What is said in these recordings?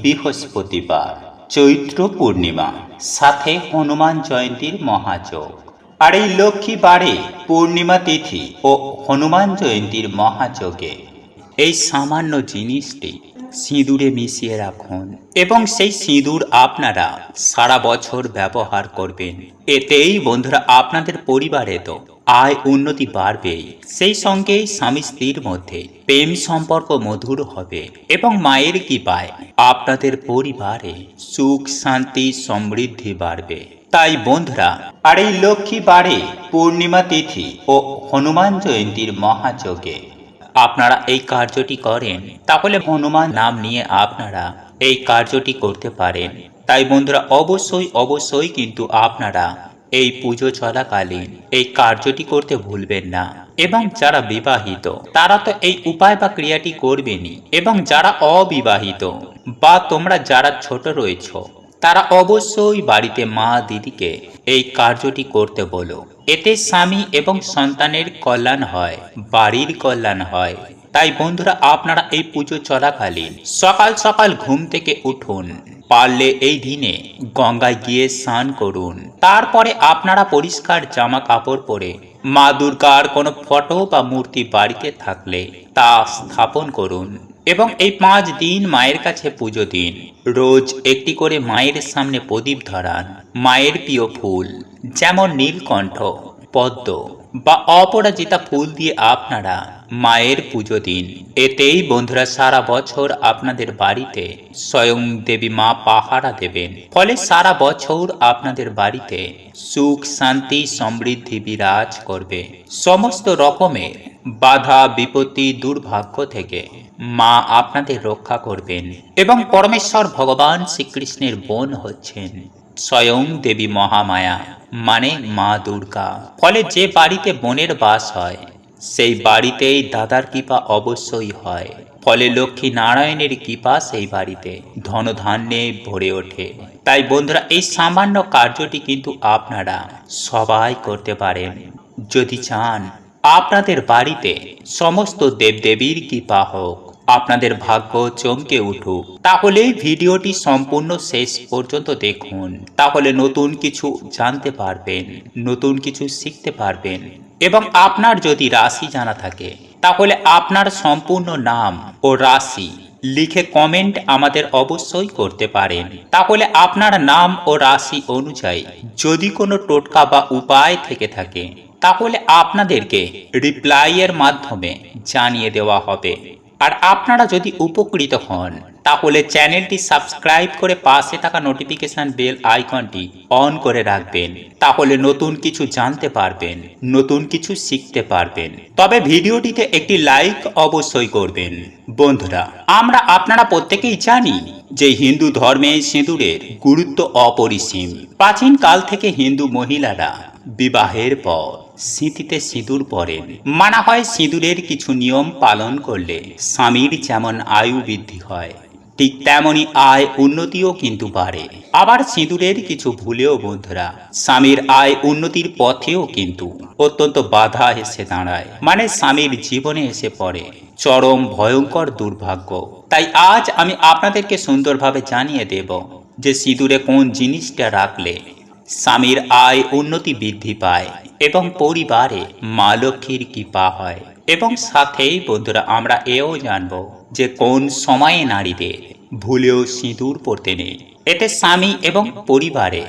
বৃহস্পতিবার, চৈত্র পূর্ণিমা, সাথে হনুমান জয়ন্তীর মহাযোগ। আর এই লক্ষ্মীবারে পূর্ণিমা তিথি ও হনুমান জয়ন্তীর মহাযোগে এই সামান্য জিনিসটি সিঁদুরে মিশিয়ে রাখুন এবং সেই সিঁদুর আপনারা সারা বছর ব্যবহার করবেন। এতেই বন্ধুরা আপনাদের পরিবারে তো আয় উন্নতি বাড়বেই, সেই সঙ্গে স্বামী স্ত্রীর মধ্যে প্রেম সম্পর্ক মধুর হবে এবং মায়ের কৃপায় আপনাদের পরিবারে সুখ শান্তি সমৃদ্ধি বাড়বে। তাই বন্ধুরা, আর এই লক্ষ্মীবারে পূর্ণিমা তিথি ও হনুমান জয়ন্তীর মহাযোগে আপনারা এই কার্যটি করেন, তাহলে হনুমান নাম নিয়ে আপনারা এই কার্যটি করতে পারেন। তাই বন্ধুরা অবশ্যই কিন্তু আপনারা এই পুজো চলাকালীন এই কার্যটি করতে ভুলবেন না। এবং যারা বিবাহিত তারা তো এই উপায় বা ক্রিয়াটি করবেনই, এবং যারা অবিবাহিত বা তোমরা যারা ছোট রয়েছ তারা অবশ্যই বাড়িতে মা দিদিকে এই কার্যটি করতে বলো। এতে স্বামী এবং সন্তানের কল্যাণ হয়, বাড়ির কল্যাণ হয়। তাই বন্ধুরা আপনারা এই পুজো চলাকালীন সকাল সকাল ঘুম থেকে উঠুন, পারলে এই দিনে গঙ্গায় গিয়ে স্নান করুন। তারপরে আপনারা পরিষ্কার জামা কাপড় পরে মা দুর্গার কোনো ফটো বা মূর্তি বাড়িতে থাকলে তা স্থাপন করুন এবং এই 5 দিন মায়ের কাছে পুজো দিন। রোজ একটি করে মায়ের সামনে প্রদীপ ধরান। মায়ের প্রিয় ফুল যেমন নীলকণ্ঠ, পদ্ম বা অপরাজিতা ফুল দিয়ে আপনারা মায়ের পুজো দিন। এতেই বন্ধুরা সারা বছর আপনাদের বাড়িতে স্বয়ং দেবী মা পাহারা দেবেন, ফলে সারা বছর আপনাদের বাড়িতে সুখ শান্তি সমৃদ্ধি বিরাজ করবে। সমস্ত রকমের বাধা বিপত্তি দুর্ভাগ্য থেকে মা আপনাদের রক্ষা করবেন এবং পরমেশ্বর ভগবান শ্রীকৃষ্ণের বোন হচ্ছেন স্বয়ং দেবী মহামায়া, মানে মা দুর্গা। ফলে যে বাড়িতে বোনের বাস হয় সেই বাড়িতেই দাদার কৃপা অবশ্যই হয়। ফলে লক্ষ্মী নারায়ণের কৃপা সেই বাড়িতে ধনধান্যে ভরে ওঠে। তাই বন্ধুরা এই সামান্য কার্যটি কিন্তু আপনারা সবাই করতে পারেন। যদি চান আপনাদের বাড়িতে সমস্ত দেবদেবীর কৃপা হোক, আপনাদের ভাগ্য চমকে উঠুক, তাহলে ভিডিওটি সম্পূর্ণ শেষ পর্যন্ত দেখুন। তাহলে নতুন কিছু জানতে পারবেন, নতুন কিছু শিখতে পারবেন। এবং আপনার যদি রাশি জানা থাকে তাহলে আপনার সম্পূর্ণ নাম ও রাশি লিখে কমেন্ট আমাদের অবশ্যই করতে পারেন। তাহলে আপনার নাম ও রাশি অনুযায়ী যদি কোনো টোটকা বা উপায় থেকে থাকে তাহলে আপনাদেরকে রিপ্লাইয়ের মাধ্যমে জানিয়ে দেওয়া হবে। আর আপনারা যদি উপকৃত হন তাহলে চ্যানেলটি সাবস্ক্রাইব করে পাশে থাকা নোটিফিকেশন বেল আইকনটি অন করে রাখবেন। তাহলে নতুন কিছু জানতে পারবেন, নতুন কিছু শিখতে পারবেন। তবে ভিডিওটিতে একটি লাইক অবশ্যই করবেন। বন্ধুরা, আপনারা প্রত্যেকেই জানি যে হিন্দু ধর্মে সিঁদুরের গুরুত্ব অপরিসীম। প্রাচীন কাল থেকে হিন্দু মহিলারা বিবাহের পর সিঁথিতে সিঁদুর পরেন। মানা হয় সিঁদুরের কিছু নিয়ম পালন করলে স্বামীর যেমন আয়ু বৃদ্ধি হয়, ঠিক তেমনি আয় উন্নতিও কিন্তু বাড়ে। আবার সিঁদুরের কিছু ভুলেও বন্ধুরা স্বামীর আয় উন্নতির পথেও কিন্তু অত্যন্ত বাধা এসে দাঁড়ায়, মানে স্বামীর জীবনে এসে পড়ে চরম ভয়ঙ্কর দুর্ভাগ্য। তাই আজ আমি আপনাদেরকে সুন্দরভাবে জানিয়ে দেব যে সিঁদুরে কোন জিনিসটা রাখলে স্বামীর আয় উন্নতি বৃদ্ধি পায় এবং পরিবারে মা লক্ষ্মীর কৃপা হয়। এবং সাথেই বন্ধুরা আমরা এও জানব যে কোন সময়ে নারীদের ভুলেও সিঁদুর পরতে নেই, এতে স্বামী এবং পরিবারে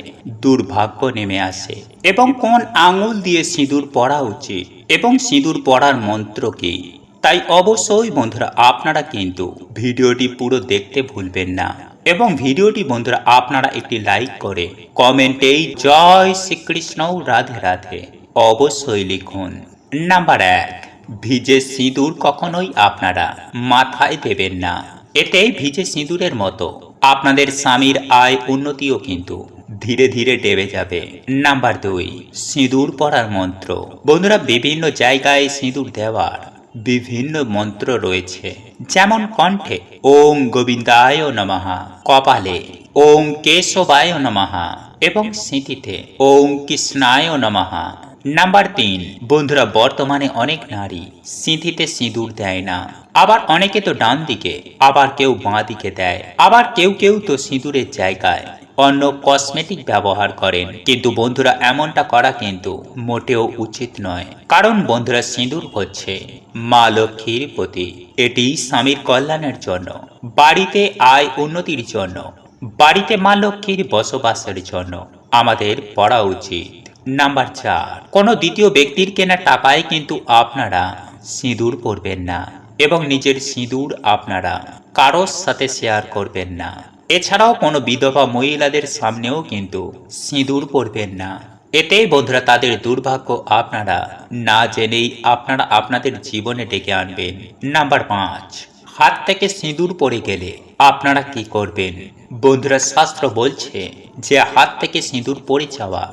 দুর্ভাগ্য নেমে আসে। এবং কোন আঙুল দিয়ে সিঁদুর পরা উচিত এবং সিঁদুর পরার মন্ত্র কি। তাই অবশ্যই বন্ধুরা আপনারা কিন্তু ভিডিওটি পুরো দেখতে ভুলবেন না। এবং ভিডিওটি বন্ধুরা আপনারা একটি লাইক করে কমেন্টেই জয় শ্রীকৃষ্ণ রাধে রাধে অবশ্যই লিখুন। নাম্বার 1, ভিজে সিঁদুর কখনোই আপনারা মাথায় দেবেন না। এতে ভিজে সিঁদুরের মতো আপনাদের স্বামীর আয় উন্নতিও কিন্তু ধীরে ধীরে ডেবে যাবে। নাম্বার 2, সিঁদুর পরার মন্ত্র। বন্ধুরা বিভিন্ন জায়গায় সিঁদুর দেওয়ার বিভিন্ন মন্ত্র রয়েছে, যেমন কণ্ঠে ওম গোবিন্দায় নমঃ, কপালে ওম কেশবায় নমঃ এবং সিঁথিতে ওম কৃষ্ণায় নমঃ। নাম্বার 3, বন্ধুরা বর্তমানে অনেক নারী সিঁথিতে সিঁদুর দেয় না। আবার অনেকে তো ডান দিকে, আবার কেউ বাঁ দিকে দেয়, আবার কেউ কেউ তো সিঁদুরের জায়গায় অন্য কসমেটিক ব্যবহার করেন। কিন্তু বন্ধুরা এমনটা করা কিন্তু মোটেও উচিত নয়, কারণ বন্ধুরা সিঁদুর হচ্ছে মা লক্ষ্মীর প্রতীক। এটি স্বামীর কল্যাণের জন্য, বাড়িতে আয় উন্নতির জন্য, বাড়িতে মা লক্ষ্মীর বসবাসের জন্য আমাদের পড়া উচিত। নাম্বার 4, কোনো দ্বিতীয় ব্যক্তির কেনা টাকায় কিন্তু আপনারা সিঁদুর পরবেন না, এবং নিজের সিঁদুর আপনারা কারোর সাথে শেয়ার করবেন না। এছাড়াও কোনো বিধবা মহিলাদের সামনেও কিন্তু সিঁদুর পরবেন না। এতে বন্ধুরা তাদের দুর্ভাগ্য আপনারা না জেনেই আপনারা আপনাদের জীবনে ডেকে আনবেন। নাম্বার 5, হাত থেকে সিঁদুর পড়ে গেলে আপনারা কি করবেন? বন্ধুরা শাস্ত্র বলছে যে হাত থেকে সিঁদুর পড়ে যাওয়া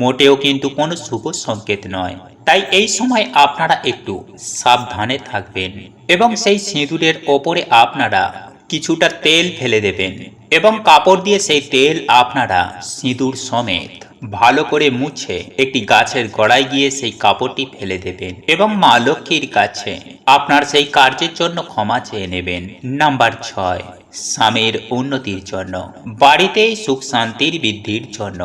মোটেও কিন্তু কোনো শুভ সংকেত নয়। তাই এই সময় আপনারা একটু সাবধানে থাকবেন, এবং সেই সিঁদুরের ওপরে আপনারা কিছুটা তেল ফেলে দেবেন, এবং কাপড় দিয়ে সেই তেল আপনারা সিঁদুর সমেত ভালো করে মুছে একটি গাছের গোড়ায় গিয়ে সেই কাপড়টি ফেলে দেবেন, এবং মা লক্ষ্মীর কাছে আপনার সেই কার্যের জন্য ক্ষমা চেয়ে নেবেন। নাম্বার 6, স্বামীর উন্নতির জন্য, বাড়িতেই সুখ শান্তির বৃদ্ধির জন্য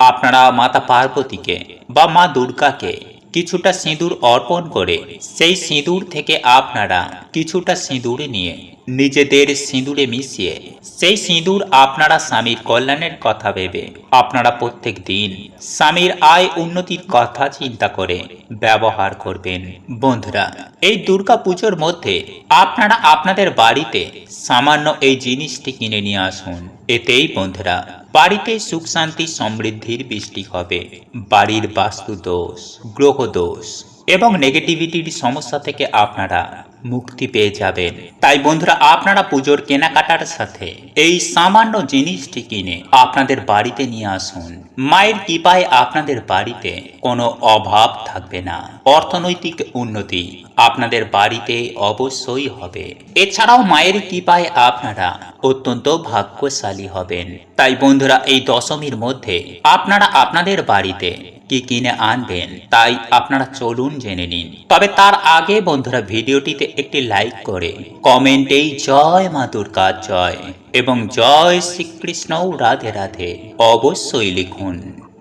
আপনারা মাতা পার্বতীকে বা মা দুর্গাকে কিছুটা সিঁদুর অর্পণ করে সেই সিঁদুর থেকে আপনারা কিছুটা সিঁদুর নিয়ে নিজেদের সিঁদুরে মিশিয়ে সেই সিঁদুর আপনারা স্বামীর কল্যাণের কথা ভেবে আপনারা প্রত্যেক দিন স্বামীর আয় উন্নতির কথা চিন্তা করে ব্যবহার করবেন। বন্ধুরা এই দুর্গা পুজোর মধ্যে আপনারা আপনাদের বাড়িতে সামান্য এই জিনিসটি কিনে নিয়ে আসুন। এতেই বন্ধুরা বাড়িতে সুখ শান্তি সমৃদ্ধির বৃষ্টি হবে। বাড়ির বাস্তু দোষ, গ্রহ দোষ এবং নেগেটিভিটির সমস্যা থেকে আপনারা মুক্তি পেয়ে যাবেন। তাই বন্ধুরা আপনারা পুজোর কেনাকাটার সাথে এই সামান্য জিনিসটি কিনে আপনাদের বাড়িতে নিয়ে আসুন। মায়ের কৃপায় আপনাদের বাড়িতে কোনো অভাব থাকবে না, অর্থনৈতিক উন্নতি আপনাদের বাড়িতে অবশ্যই হবে। এছাড়াও মায়ের কৃপায় আপনারা অত্যন্ত ভাগ্যশালী হবেন। তাই বন্ধুরা এই দশমীর মধ্যে আপনারা আপনাদের বাড়িতে কি কিনে আনবেন তাই আপনারা চলুন জেনে নিন। তবে তার আগে বন্ধুরা ভিডিওটিতে একটি লাইক করে কমেন্টেই জয় মা দুর্গা জয় এবং জয় শ্রীকৃষ্ণ রাধে রাধে অবশ্যই লিখুন,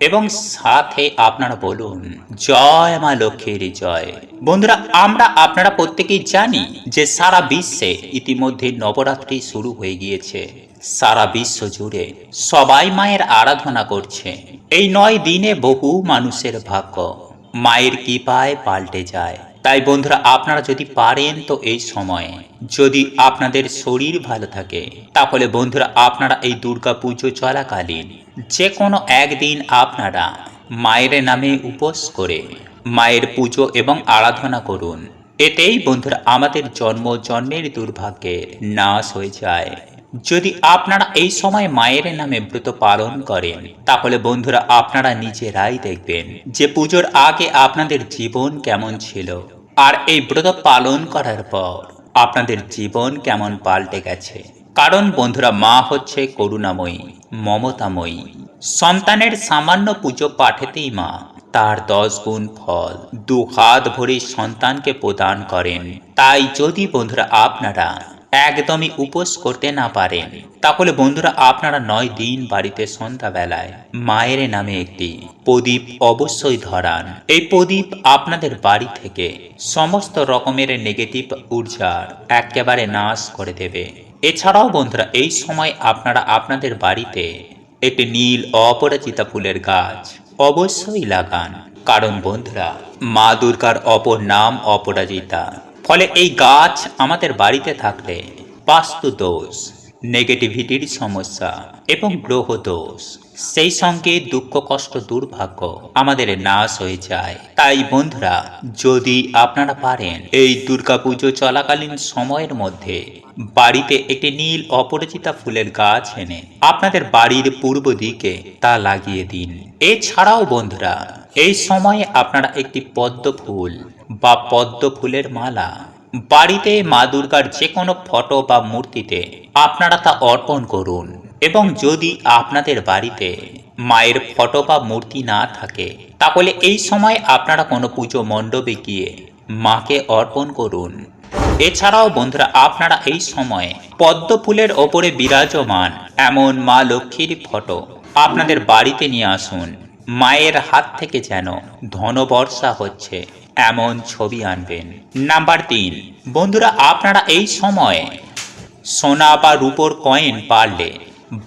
এবং সাথে আপনারা বলুন জয় মা লক্ষ্মীর জয়। বন্ধুরা আমরা আপনারা প্রত্যেকেই জানি যে সারা বিশ্বে ইতিমধ্যে নবরাত্রি শুরু হয়ে গিয়েছে। সারা বিশ্ব জুড়ে সবাই মায়ের আরাধনা করছে। এই 9 দিনে বহু মানুষের ভাগ্য মায়ের কৃপায় পাল্টে যায়। তাই বন্ধুরা আপনারা যদি পারেন তো এই সময়ে যদি আপনাদের শরীর ভালো থাকে তাহলে বন্ধুরা আপনারা এই দুর্গা পুজো চলাকালীন যে কোনো একদিন আপনারা মায়ের নামে উপোস করে মায়ের পুজো এবং আরাধনা করুন। এতেই বন্ধুরা আমাদের জন্ম জন্মের দুর্ভাগ্যের নাশ হয়ে যায়। যদি আপনারা এই সময় মায়ের নামে ব্রত পালন করেন তাহলে বন্ধুরা আপনারা নিজেরাই দেখবেন যে পুজোর আগে আপনাদের জীবন কেমন ছিল, আর এই ব্রত পালন করার পর আপনাদের জীবন কেমন পাল্টে গেছে। কারণ বন্ধুরা মা হচ্ছে করুণাময়ী, মমতাময়ী। সন্তানের সামান্য পুজো পাঠেতেই মা তার 10 গুণ ফল 2 হাত ভরে সন্তানকে প্রদান করেন। তাই যদি বন্ধুরা আপনারা একদমই উপোস করতে না পারেন তাহলে বন্ধুরা আপনারা 9 দিন বাড়িতে সন্ধ্যাবেলায় মায়ের নামে একটি প্রদীপ অবশ্যই ধরান। এই প্রদীপ আপনাদের বাড়ি থেকে সমস্ত রকমের নেগেটিভ ঊর্জার একেবারে নাশ করে দেবে। এছাড়াও বন্ধুরা এই সময় আপনারা আপনাদের বাড়িতে একটি নীল অপরাজিতা ফুলের গাছ অবশ্যই লাগান। কারণ বন্ধুরা মা দুর্গার অপর নাম অপরাজিতা। ফলে এই গাছ আমাদের বাড়িতে থাকলে বাস্তু দোষ, নেগেটিভিটির সমস্যা এবং গ্রহ দোষ, সেই সঙ্গে দুঃখ কষ্ট দুর্ভাগ্য আমাদের নাশ হয়ে যায়। তাই বন্ধুরা যদি আপনারা পারেন এই দুর্গাপুজো চলাকালীন সময়ের মধ্যে বাড়িতে একটি নীল অপরাজিতা ফুলের গাছ এনে আপনাদের বাড়ির পূর্ব দিকে তা লাগিয়ে দিন। এছাড়াও বন্ধুরা এই সময়ে আপনারা একটি পদ্ম ফুল বা পদ্ম ফুলের মালা বাড়িতে মা দুর্গার যে কোনো ফটো বা মূর্তিতে আপনারা তা অর্পণ করুন। এবং যদি আপনাদের বাড়িতে মায়ের ফটো বা মূর্তি না থাকে, তাহলে এই সময় আপনারা কোনো পুজো মণ্ডপে গিয়ে মাকে অর্পণ করুন। এছাড়াও বন্ধুরা, আপনারা এই সময়ে পদ্ম ফুলের ওপরে বিরাজমান এমন মা লক্ষ্মীর ফটো আপনাদের বাড়িতে নিয়ে আসুন। মায়ের হাত থেকে যেন ধনবর্ষা হচ্ছে এমন ছবি আনবেন। নাম্বার 3, বন্ধুরা, আপনারা এই সময়ে সোনা বা রূপোর কয়েন পারলে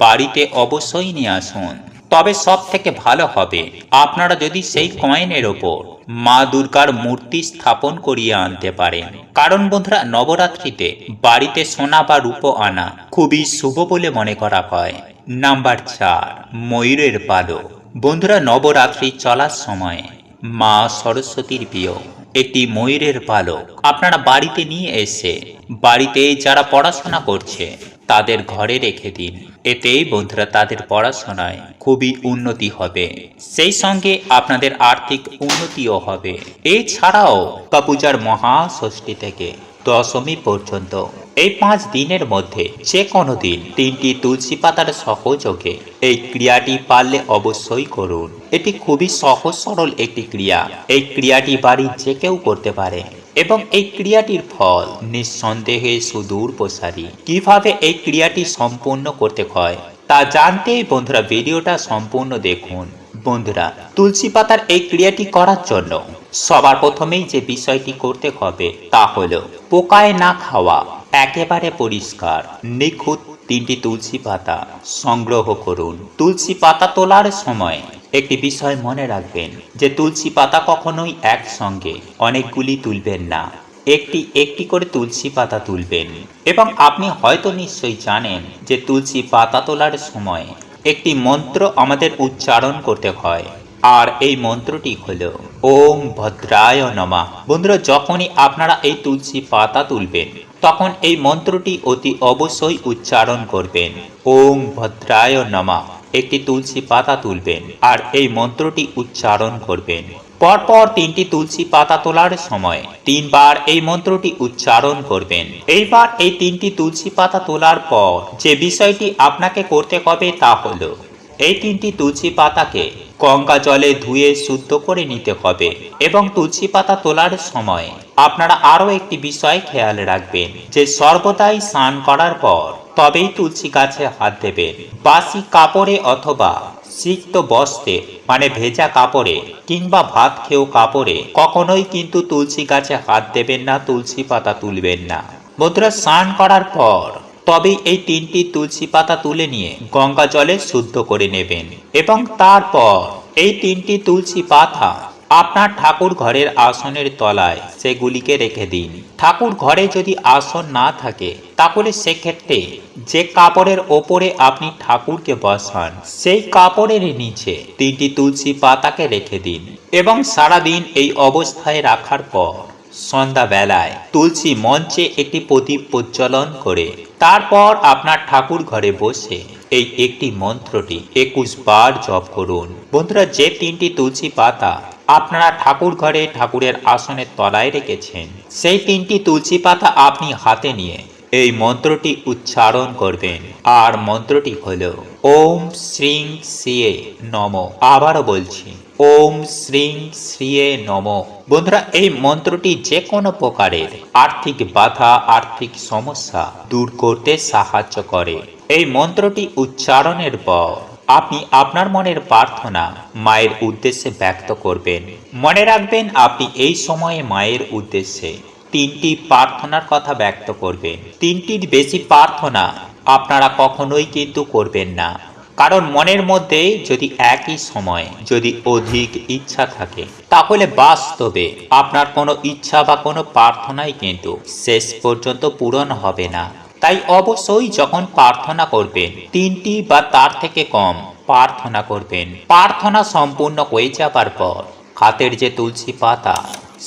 বাড়িতে অবশ্যই নিয়ে আসুন। তবে সব থেকে ভালো হবে আপনারা যদি সেই কয়েনের ওপর মা দুর্গার মূর্তি স্থাপন করিয়ে আনতে পারেন। কারণ বন্ধুরা, নবরাত্রিতে বাড়িতে সোনা বা রূপো আনা খুবই শুভ বলে মনে করা হয়। নাম্বার 4, ময়ূরের পালক। বন্ধুরা, নবরাত্রি চলার সময় মা সরস্বতীর প্রিয় একটি ময়ূরের পালক আপনারা বাড়িতে নিয়ে এসে বাড়িতে যারা পড়াশোনা করছে তাদের ঘরে রেখে দিন। এতেই বন্ধুরা তাদের পড়াশোনায় খুবই উন্নতি হবে, সেই সঙ্গে আপনাদের আর্থিক উন্নতিও হবে। এছাড়াও পূজার মহাষষ্ঠী থেকে দশমী পর্যন্ত এই 5 দিনের মধ্যে যে কোনো দিন 3টি তুলসী পাতার সহযোগে এই ক্রিয়াটি পারলে অবশ্যই করুন। এটি খুবই সহজ সরল একটি ক্রিয়া। এই ক্রিয়াটি বাড়ির যে কেউ করতে পারে এবং এই ক্রিয়াটির ফল নিঃসন্দেহে সুদূর প্রসারী। কিভাবে এই ক্রিয়াটি সম্পূর্ণ করতে হয় তা জানতে বন্ধুরা ভিডিওটা সম্পূর্ণ দেখুন। বন্ধুরা, তুলসী পাতার এই ক্রিয়াটি করার জন্য সবার প্রথমেই যে বিষয়টি করতে হবে তা হলো পোকায় না খাওয়া একেবারে পরিষ্কার নিখুঁত 3টি তুলসী পাতা সংগ্রহ করুন। তুলসী পাতা তোলার সময় একটি বিষয় মনে রাখবেন যে তুলসী পাতা কখনোই একসঙ্গে অনেকগুলি তুলবেন না, একটি একটি করে তুলসী পাতা তুলবেন। এবং আপনি হয়তো নিশ্চয়ই জানেন যে তুলসী পাতা তোলার সময় একটি মন্ত্র আমাদের উচ্চারণ করতে হয়, আর এই মন্ত্রটি হলো ওম ভদ্রায় নমঃ। বন্ধুরা, যখনই আপনারা এই তুলসী পাতা তুলবেন তখন এই মন্ত্রটি অতি অবশ্যই উচ্চারণ করবেন। ওম ভদ্রায় নমঃ। একটি তুলসী পাতা তুলবেন আর এই মন্ত্রটি উচ্চারণ করবেন। পরপর 3টি তুলসী পাতা তোলার সময় 3 বার এই মন্ত্রটি উচ্চারণ করবেন। এইবার এই 3টি তুলসী পাতা তোলার পর যে বিষয়টি আপনাকে করতে হবে তা হলো এই 3টি তুলসী পাতাকে গঙ্গা জলে ধুয়ে শুদ্ধ করে নিতে হবে। এবং তুলসী পাতা তোলার সময় আপনারা আরও একটি বিষয় খেয়াল রাখবেন যে সর্বদাই স্নান করার পর তবেই তুলসী গাছে হাত দেবেন। বাসি কাপড়ে অথবা সিক্ত বস্ত্রে মানে ভেজা কাপড়ে কিংবা ভাত খেয়েও কাপড়ে কখনোই কিন্তু তুলসী গাছে হাত দেবেন না, তুলসী পাতা তুলবেন না। বন্ধুরা, স্নান করার পর তবেই এই 3টি তুলসী পাতা তুলে নিয়ে গঙ্গা জলে শুদ্ধ করে নেবেন। এবং তারপর এই 3টি তুলসী পাতা আপনার ঠাকুর ঘরের আসনের তলায় সেগুলিকে রেখে দিন। ঠাকুর ঘরে যদি আসন না থাকে তাহলে সেক্ষেত্রে যে কাপড়ের ওপরে আপনি ঠাকুরকে বসান সেই কাপড়ের নিচে 3টি তুলসী পাতাকে রেখে দিন। এবং সারাদিন এই অবস্থায় রাখার পর সন্ধ্যাবেলায় তুলসী মঞ্চে একটি প্রদীপ প্রজ্বলন করে তারপর আপনার ঠাকুর ঘরে বসে এই একটি মন্ত্রটি 21 বার জপ করুন। বন্ধুরা, যে 3টি তুলসী পাতা আপনারা ঠাকুর ঘরে ঠাকুরের আসনের তলায় রেখেছেন সেই 3টি তুলসী পাতা আপনি হাতে নিয়ে এই মন্ত্রটি উচ্চারণ করবেন। আর মন্ত্রটি হলো ওম শ্রীং শ্রীয়ে নমঃ। আবারও বলছি, ওম শ্রীং শ্রীয়ে নমঃ। বন্ধুরা, এই মন্ত্রটি যে কোনো প্রকারের আর্থিক বাধা আর্থিক সমস্যা দূর করতে সাহায্য করে। এই মন্ত্রটি উচ্চারণের পর আপনি আপনার মনের প্রার্থনা মায়ের উদ্দেশ্যে ব্যক্ত করবেন। মনে রাখবেন আপনি এই সময়ে মায়ের উদ্দেশ্যে 3টি প্রার্থনার কথা ব্যক্ত করবেন। 3টির বেশি প্রার্থনা আপনারা কখনোই কিন্তু করবেন না, কারণ মনের মধ্যে যদি একই সময় যদি অধিক ইচ্ছা থাকে তাহলে বাস্তবে আপনার কোনো ইচ্ছা বা কোনো প্রার্থনাই কিন্তু শেষ পর্যন্ত পূরণ হবে না। তাই অবশ্যই যখন প্রার্থনা করবেন 3টি বা তার থেকে কম প্রার্থনা করবেন। প্রার্থনা সম্পূর্ণ হয়ে যাবার পর হাতের যে তুলসী পাতা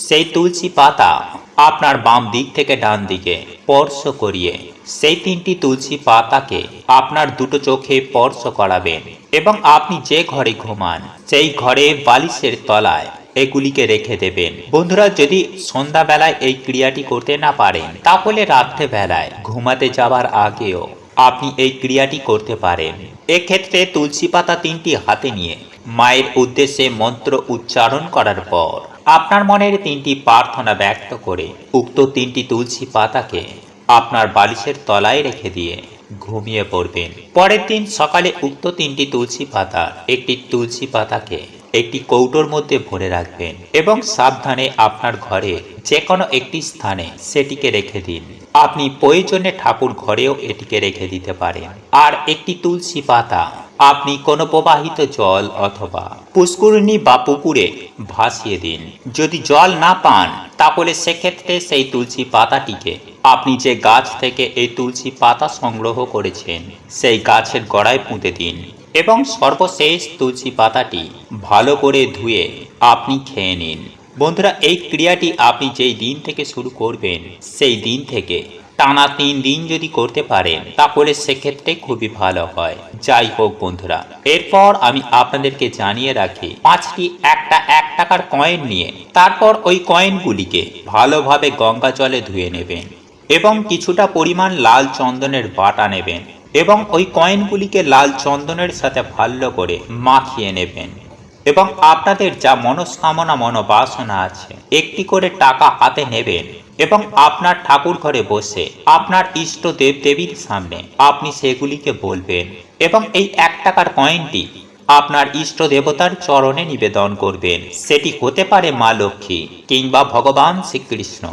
সেই তুলসী পাতা আপনার বাম দিক থেকে ডান দিকে স্পর্শ করিয়ে সেই 3টি তুলসী পাতাকে আপনার দুটো চোখে স্পর্শ করাবেন। এবং আপনি যে ঘরে ঘুমান সেই ঘরে বালিশের তলায় এগুলিকে রেখে দেবেন। বন্ধুরা, যদি সন্ধ্যাবেলায় এই ক্রিয়াটি করতে না পারেন তাহলে রাত্রেবেলায় ঘুমাতে যাবার আগেও আপনি এই ক্রিয়াটি করতে পারেন। এক্ষেত্রে তুলসী পাতা 3টি হাতে নিয়ে মায়ের উদ্দেশ্যে মন্ত্র উচ্চারণ করার পর আপনার মনের 3টি প্রার্থনা ব্যক্ত করে উক্ত 3টি তুলসী পাতাকে আপনার বালিশের তলায় রেখে দিয়ে ঘুমিয়ে পড়বেন। পরের দিন সকালে উক্ত 3টি তুলসী পাতার একটি তুলসী পাতাকে একটি কৌটোর মধ্যে ভরে রাখবেন এবং সাবধানে আপনার ঘরের যে কোনো একটি স্থানে সেটিকে রেখে দিন। আপনি প্রয়োজনে ঠাকুর ঘরেও এটিকে রেখে দিতে পারেন। আর একটি তুলসী পাতা আপনি কোনো প্রবাহিত জল অথবা পুষ্করিণী বা পুকুরে ভাসিয়ে দিন। যদি জল না পান তাহলে সেক্ষেত্রে সেই তুলসী পাতাটিকে আপনি যে গাছ থেকে এই তুলসী পাতা সংগ্রহ করেছেন সেই গাছের গোড়ায় পুঁতে দিন এবং সর্বশেষ তুলসী পাতাটি ভালো করে ধুয়ে আপনি খেয়ে নিন। বন্ধুরা, এই ক্রিয়াটি আপনি যেই দিন থেকে শুরু করবেন সেই দিন থেকে টানা 3 দিন যদি করতে পারেন তাহলে সেক্ষেত্রে খুবই ভালো হয়। যাই হোক বন্ধুরা, এরপর আমি আপনাদেরকে জানিয়ে রাখি 5টি 1 টাকার কয়েন নিয়ে তারপর ওই কয়েনগুলিকে ভালোভাবে গঙ্গা জলে ধুয়ে নেবেন এবং কিছুটা পরিমাণ লাল চন্দনের বাটা নেবেন এবং ওই কয়েনগুলিকে লাল চন্দনের সাথে ভালো করে মাখিয়ে নেবেন এবং আপনাদের যা মনস্কামনা মনোবাসনা আছে একটি করে টাকা হাতে নেবেন এবং আপনার ঠাকুর ঘরে বসে আপনার ইষ্ট দেব দেবীর সামনে আপনি সেগুলিকে বলবেন এবং এই 1 টাকার কয়েনটি আপনার ইষ্ট দেবতার চরণে নিবেদন করবেন। সেটি হতে পারে মা লক্ষ্মী কিংবা ভগবান শ্রীকৃষ্ণ।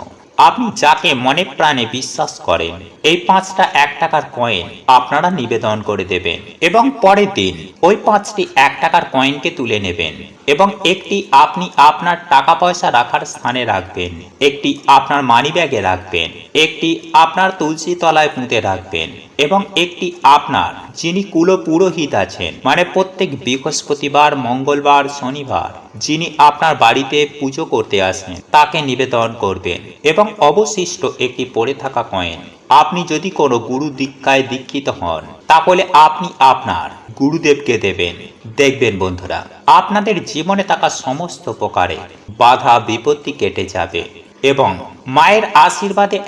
আপনি যাকে মনে প্রাণে বিশ্বাস করেন এই 5টা 1 টাকার কয়েন আপনারা নিবেদন করে দেবেন এবং পরের দিন ওই 5টি 1 টাকার কয়েনকে তুলে নেবেন এবং একটি আপনি আপনার টাকা পয়সা রাখার স্থানে রাখবেন, একটি আপনার মানি ব্যাগে রাখবেন, একটি আপনার তুলসী তলায় পুঁতে রাখবেন এবং একটি আপনার যিনি কুল পুরোহিত আছেন মানে প্রত্যেক বৃহস্পতিবার, মঙ্গলবার, শনিবার যিনি আপনার বাড়িতে পুজো করতে আসেন তাকে নিবেদন করবেন এবং অবশিষ্ট একটি পড়ে থাকা কয়েন আপনি যদি কোনো গুরু দীক্ষায় দীক্ষিত হন তাহলে আপনি আপনার গুরুদেবকে দেবেন। দেখবেন বন্ধুরা, আপনাদের জীবনে থাকা সমস্ত প্রকারে বাধা বিপত্তি কেটে যাবে এবং মায়ের আশীর্বাদে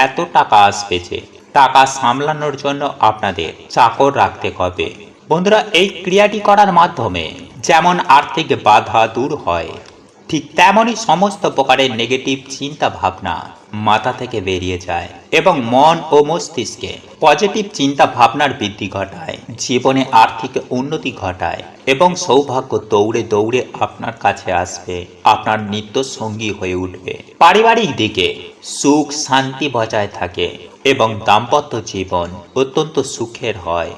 এত টাকা আসবে যে টাকা সামলানোর জন্য আপনাদের চাকর রাখতে হবে। বন্ধুরা, এই ক্রিয়াটি করার মাধ্যমে যেমন আর্থিক বাধা দূর হয় ঠিক তেমনই সমস্ত প্রকারের নেগেটিভ চিন্তা ভাবনা মাথা থেকে বেরিয়ে যায় এবং মন ও মস্তিষ্কে পজিটিভ চিন্তা ভাবনার বৃদ্ধি ঘটায়, জীবনে আর্থিক উন্নতি ঘটায় এবং সৌভাগ্য দৌড়ে দৌড়ে আপনার কাছে আসবে, আপনার নিত্য সঙ্গী হয়ে উঠবে। পারিবারিক দিকে সুখ শান্তি বজায় থাকে এবং দাম্পত্য জীবন অত্যন্ত সুখের হয়।